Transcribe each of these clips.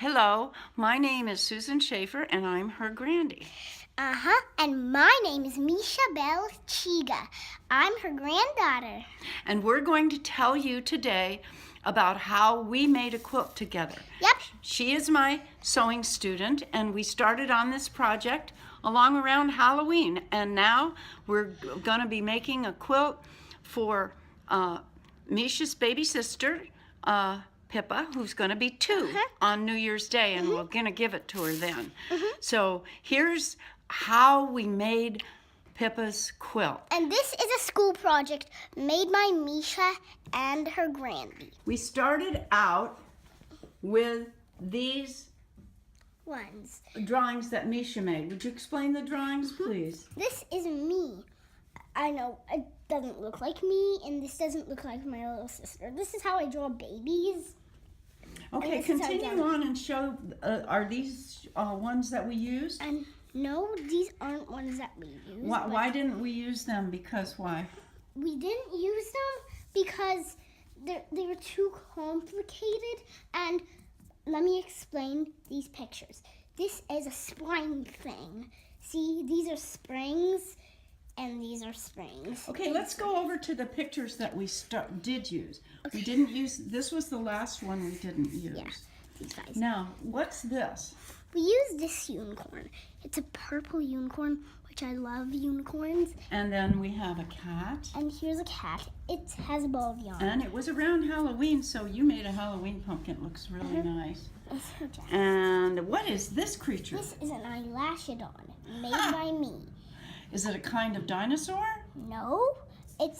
Hello, my name is Susan Schaefer and I'm her Grandy. And my name is Misha Bell Chiga. I'm her granddaughter. And we're going to tell you today about how we made a quilt together. Yep. She is my sewing student and we started on this project along around Halloween. And now we're going to be making a quilt for Misha's baby sister, Pippa, who's going to be 2 on New Year's Day, and we're going to give it to her then. So here's how we made Pippa's quilt. And this is a school project made by Misha and her Grandy. We started out with these drawings that Misha made. Would you explain the drawings, please? This is me. I know it doesn't look like me, and this doesn't look like my little sister. This is how I draw babies. Okay, continue on and show, are these ones that we used? And no, these aren't ones that we used. Why didn't we use them? Because why? We didn't use them because they were too complicated. And let me explain these pictures. This is a spring thing. See, these are springs. And these are springs. Okay, let's go over to the pictures that we did use. Okay. We didn't use, this was the last one we didn't use. Yeah, these guys. Now, what's this? We used this unicorn. It's a purple unicorn, which I love unicorns. And then we have a cat. And here's a cat. It has a ball of yarn. And it was around Halloween, so you made a Halloween pumpkin. It looks really nice. It's so jacked. And what is this creature? This is an eyelashidon made by me. Is it a kind of dinosaur? No, it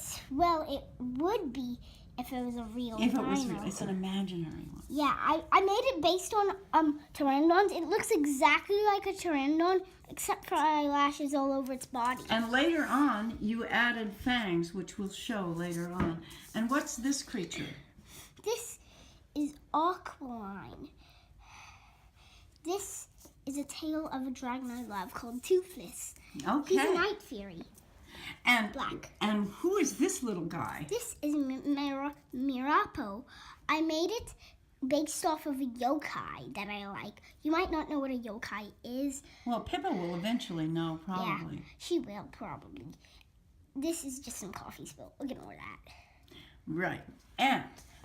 would be if it was a real If it dino. was real, it's an imaginary one. Yeah, I made it based on pteranodons. It looks exactly like a pteranodon, except for eyelashes all over its body. And later on, you added fangs, which we'll show later on. And what's this creature? This is Aqualine. This is a tale of a dragon I love called Toothless. Okay. He's a night fairy. And black. And who is this little guy? This is Mirapo. I made it based off of a yokai that I like. You might not know what a yokai is. Well, Pippa will eventually know, probably. Yeah, she will probably. This is just some coffee spill. Ignore that. Right. And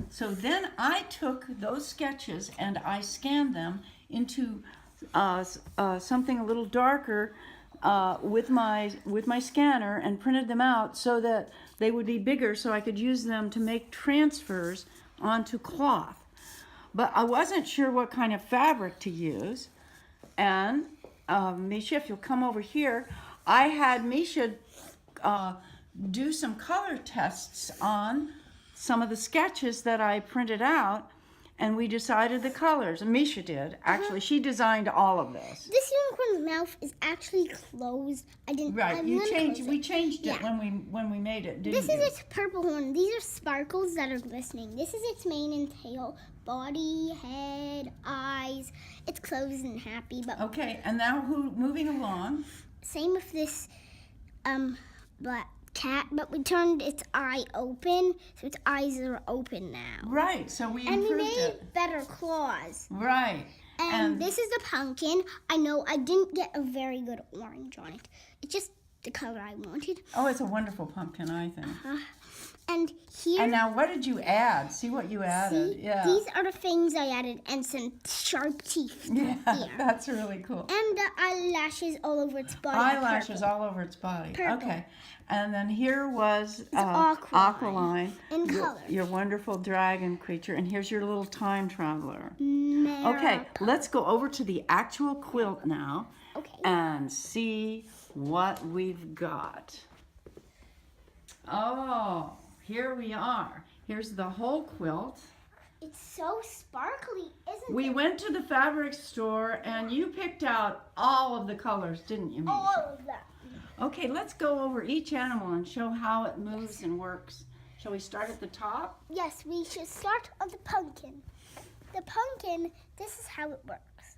so then I took those sketches and I scanned them into something a little darker with my scanner and printed them out so that they would be bigger so I could use them to make transfers onto cloth. But I wasn't sure what kind of fabric to use. And Misha, if you'll come over here, I had Misha do some color tests on some of the sketches that I printed out, and we decided the colors. Misha did. Actually, she designed all of this. This unicorn's mouth is actually closed. I didn't. Right. We changed it when we made it. This is its purple horn. These are sparkles that are glistening. This is its mane and tail, body, head, eyes. It's closed and happy. But okay. And now moving along. Same with this black cat, but we turned its eye open, so its eyes are open now. Right, so we improved it. And we made it. better claws. Right. And this is the pumpkin. I know I didn't get a very good orange on it. It's just the color I wanted. Oh, it's a wonderful pumpkin, I think. And here... And now what did you add? See what you added. Yeah. These are the things I added, and some sharp teeth. Yeah, here. That's really cool. And the eyelashes all over its body. Eyelashes all over its body. Purple. Okay. And then here was Aqualine. In color. Your wonderful dragon creature. And here's your little time traveler. Mirapo. Okay, let's go over to the actual quilt now. Okay. And see what we've got. Oh, here we are. Here's the whole quilt. It's so sparkly, isn't it? We went to the fabric store and you picked out all of the colors, didn't you, Misha? All of them. Okay, let's go over each animal and show how it moves and works. Shall we start at the top? Yes, we should start on the pumpkin. The pumpkin, this is how it works.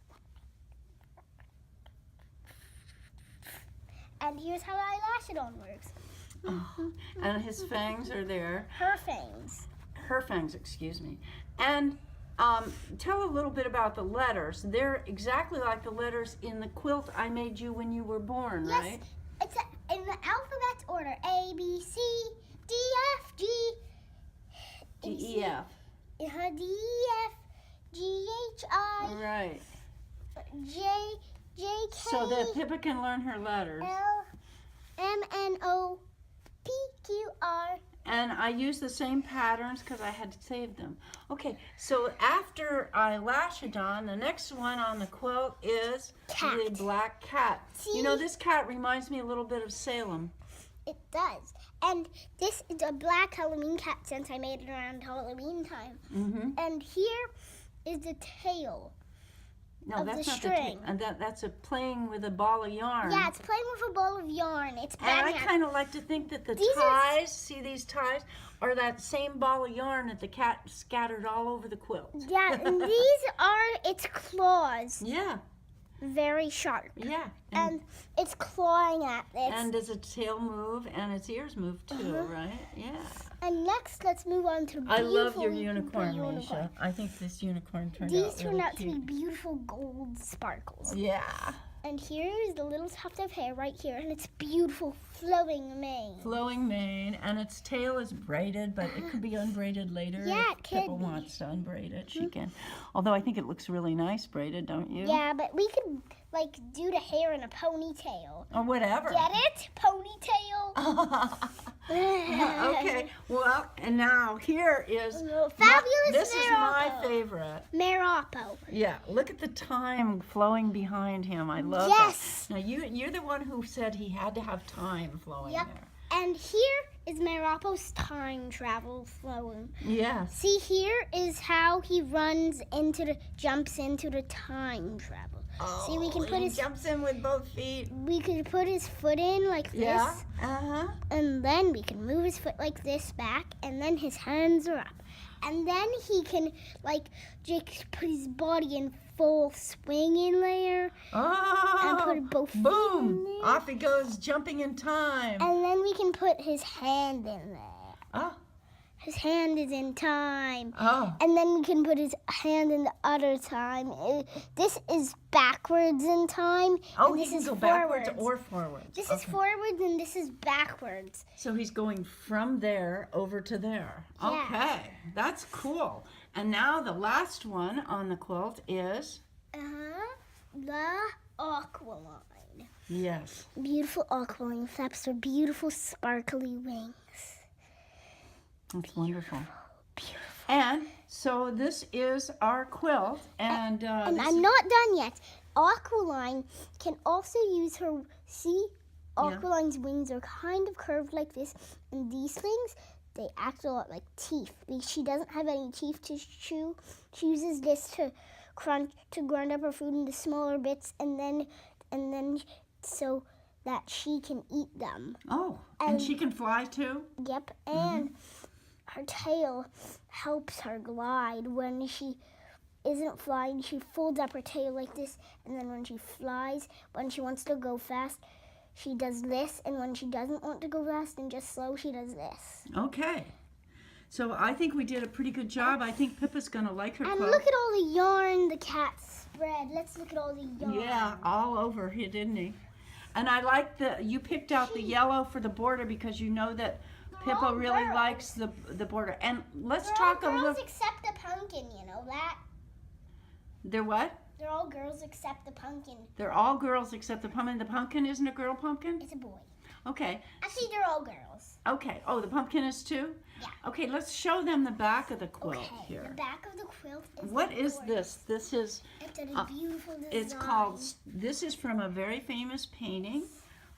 And here's how eyelashidon works. Oh, and his fangs are there. Her fangs. Her fangs, excuse me. And tell a little bit about the letters. They're exactly like the letters in the quilt I made you when you were born, Yes, right? it's in the alphabet order. A, B, C, D, F, G. D, E, F. D, E, F, G, H, I, Right. J, K, So that Pippa can learn her letters. L, M, N, O, P, Q, R. And I use the same patterns because I had to save them. Okay, so after I lash it on, the next one on the quilt is Cat. the black cat. See? You know, this cat reminds me a little bit of Salem. It does. And this is a black Halloween cat since I made it around Halloween time. Mm-hmm. And here is the tail. No, Of that's the not string. the that's a playing with a ball of yarn. Yeah, it's playing with a ball of yarn. It's And I bad. kind of like to think that the These are- ties, see these ties, are that same ball of yarn that the cat scattered all over the quilt. Yeah, and these are its claws. Yeah, Very sharp. yeah. And it's clawing at this. And does its tail move and its ears move too, right? Yeah. And next, let's move on to I love your beautiful unicorn, unicorn. Misha. I think this unicorn turned These out turned really out to be cute. beautiful gold sparkles. Yeah. And here is the little tuft of hair right here, and it's beautiful flowing mane. Flowing mane, and its tail is braided, but it could be unbraided later. Yeah, if it could Pippa be. wants to unbraid it, she can. Although I think it looks really nice braided, don't you? Yeah, but we could like do the hair in a ponytail. Or whatever. Get it? Ponytail. Okay, well, and now here is Fabulous this is my Marapo. favorite. Marapo. Yeah, look at the time flowing behind him. I love Yes. that. Now you're the one who said he had to have time flowing Yep. there. And here is Marapo's time travel flowing. Yes. See, here is how he jumps into the time travel. See, we can put he his jumps in with both feet. we could put his foot in like Yeah. this, Uh-huh. and then we can move his foot like this back, and then his hands are up. And then he can just put his body in full swinging there, and Oh. put both feet Boom! in there. Off he goes, jumping in time. And then we can put his hand in there. Oh. His hand is in time. Oh. And then we can put his hand in the other time. This is backwards in time. Oh, and he this can is go forwards. backwards or forwards. This is forwards and this is backwards. So he's going from there over to there. Yeah. Okay, that's cool. And now the last one on the quilt is, The aqualine. yes, Beautiful aqualine flaps her beautiful sparkly wings. that's wonderful. Beautiful. And so this is our quilt, and And this I'm is- not done yet. Aqualine can also use her, see, Aqualine's wings are kind of curved like this, and these things, they act a lot like teeth. Because she doesn't have any teeth to chew, she uses this to grind up her food into smaller bits, and then so that she can eat them. Oh, and she can fly too? Yep, and her tail helps her glide. When she isn't flying, she folds up her tail like this, and then when she flies, when she wants to go fast, she does this, and when she doesn't want to go fast and just slow, she does this. Okay. So I think we did a pretty good job. I think Pippa's going to like her And quilt. look at all the yarn the cat spread. Let's look at all the yarn. Yeah, all over here, didn't he? And I like you picked out the yellow for the border because you know that Pippa all really girls. likes the border. And let's They're talk all a girls little. except the pumpkin, you know that? They're what? They're all girls except the pumpkin. They're all girls except the pumpkin. The pumpkin isn't a girl pumpkin? It's a boy. Okay. Actually, they're all girls. Okay. Oh, the pumpkin is too? Yeah. Okay, let's show them the back of the quilt Okay, here. the back of the quilt is What is gorgeous. this? This is, It's a beautiful design. it's called, this is from a very famous painting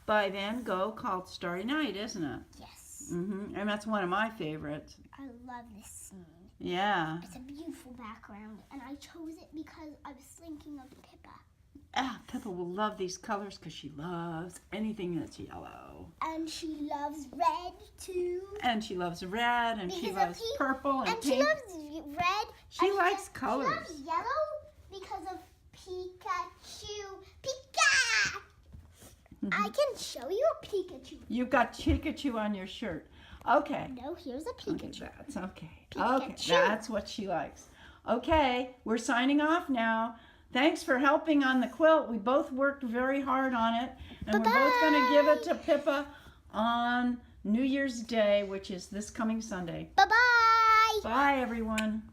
by Van Gogh called Starry Night, isn't it? Yes. And that's one of my favorites. I love this scene. Yeah. It's a beautiful background, and I chose it because I was thinking of Pippa. Pippa will love these colors because she loves anything that's yellow. And she loves red too. And she loves red, and she Because of loves pink. purple and And she pink. loves red. She and likes She colors. loves yellow because of Pikachu. Pika! I can show you a Pikachu. You've got Pikachu on your shirt. Okay. No, here's a Okay, Pikachu. that's okay. Pikachu. Okay, that's what she likes. Okay, we're signing off now. Thanks for helping on the quilt. We both worked very hard on it. And we're both going to give it to Pippa on New Year's Day, which is this coming Sunday. Bye-bye. Bye, everyone.